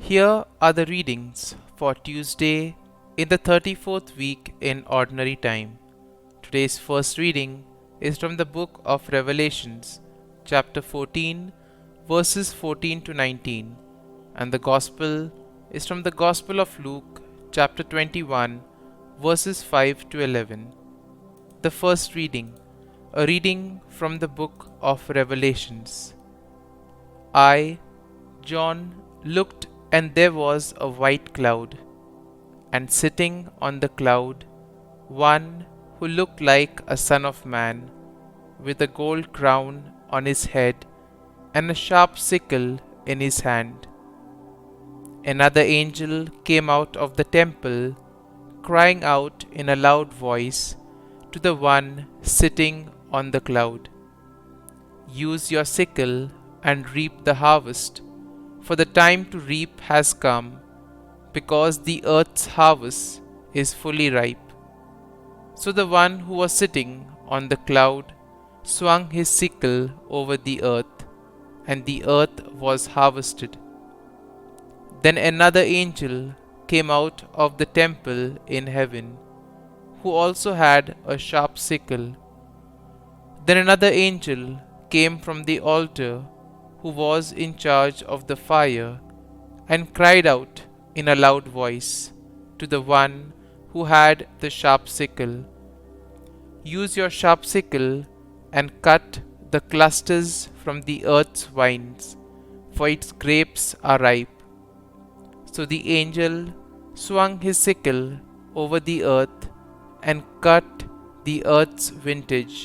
Here are the readings for Tuesday in the 34th week in Ordinary Time. Today's first reading is from the book of Revelations, chapter 14, verses 14 to 19, and the Gospel is from the Gospel of Luke, chapter 21, verses 5 to 11. The first reading, a reading from the book of Revelations. I, John, looked, and there was a white cloud, and sitting on the cloud, one who looked like a son of man, with a gold crown on his head and a sharp sickle in his hand. Another angel came out of the temple, crying out in a loud voice to the one sitting on the cloud, "Use your sickle and reap the harvest, for the time to reap has come, because the earth's harvest is fully ripe." So the one who was sitting on the cloud swung his sickle over the earth, and the earth was harvested. Then another angel came out of the temple in heaven, who also had a sharp sickle. Then another angel came from the altar, who was in charge of the fire, and cried out in a loud voice to the one who had the sharp sickle, "Use your sharp sickle and cut the clusters from the earth's vines, for its grapes are ripe." So the angel swung his sickle over the earth and cut the earth's vintage.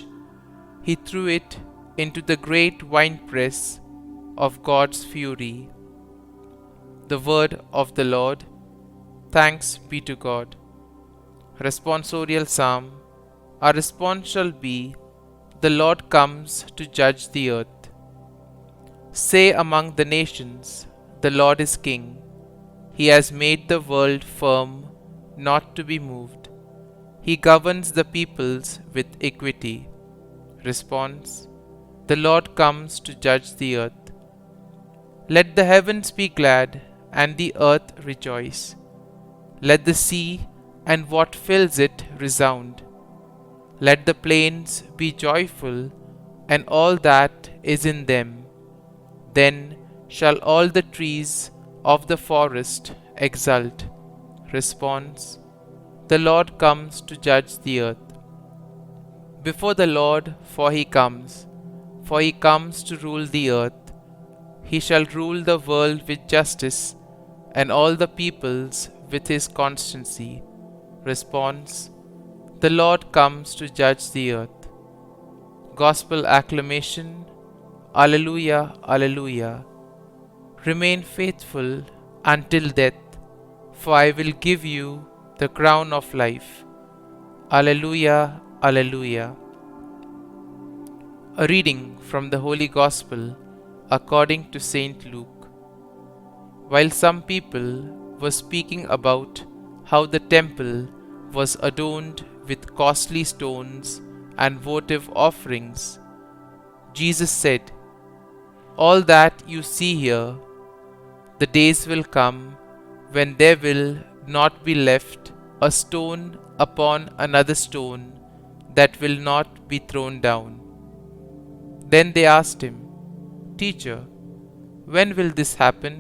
He threw it into the great winepress of God's fury. The word of the Lord. Thanks be to God. Responsorial Psalm. Our response shall be, "The Lord comes to judge the earth." Say among the nations, "The Lord is King. He has made the world firm, not to be moved. He governs the peoples with equity." Response. The Lord comes to judge the earth. Let the heavens be glad, and the earth rejoice. Let the sea and what fills it resound. Let the plains be joyful, and all that is in them. Then shall all the trees of the forest exult. Response. The Lord comes to judge the earth. Before the Lord, for he comes to rule the earth. He shall rule the world with justice, and all the peoples with his constancy. Response. The Lord comes to judge the earth. Gospel acclamation. Alleluia, Alleluia. Remain faithful until death, for I will give you the crown of life. Alleluia, Alleluia. A reading from the Holy Gospel according to Saint Luke. While some people were speaking about how the temple was adorned with costly stones and votive offerings, Jesus said, "All that you see here, the days will come when there will not be left a stone upon another stone that will not be thrown down." Then they asked him, "Teacher, when will this happen?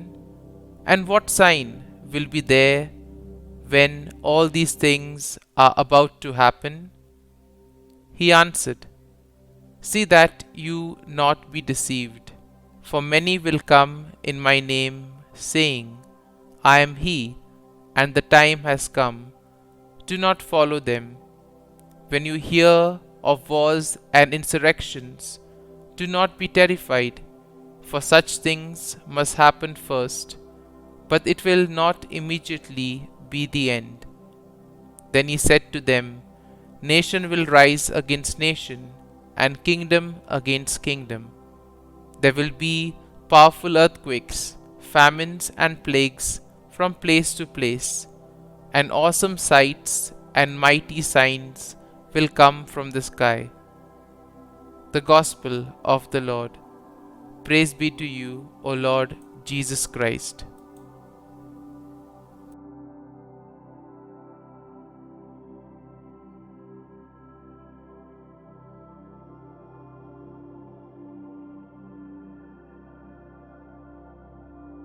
And what sign will be there when all these things are about to happen?" He answered, "See that you not be deceived, for many will come in my name, saying, 'I am he,' and the time has come. Do not follow them. When you hear of wars and insurrections, do not be terrified, for such things must happen first, but it will not immediately be the end." Then he said to them, "Nation will rise against nation, and kingdom against kingdom. There will be powerful earthquakes, famines, and plagues from place to place, and awesome sights and mighty signs will come from the sky." The Gospel of the Lord. Praise be to you, O Lord Jesus Christ.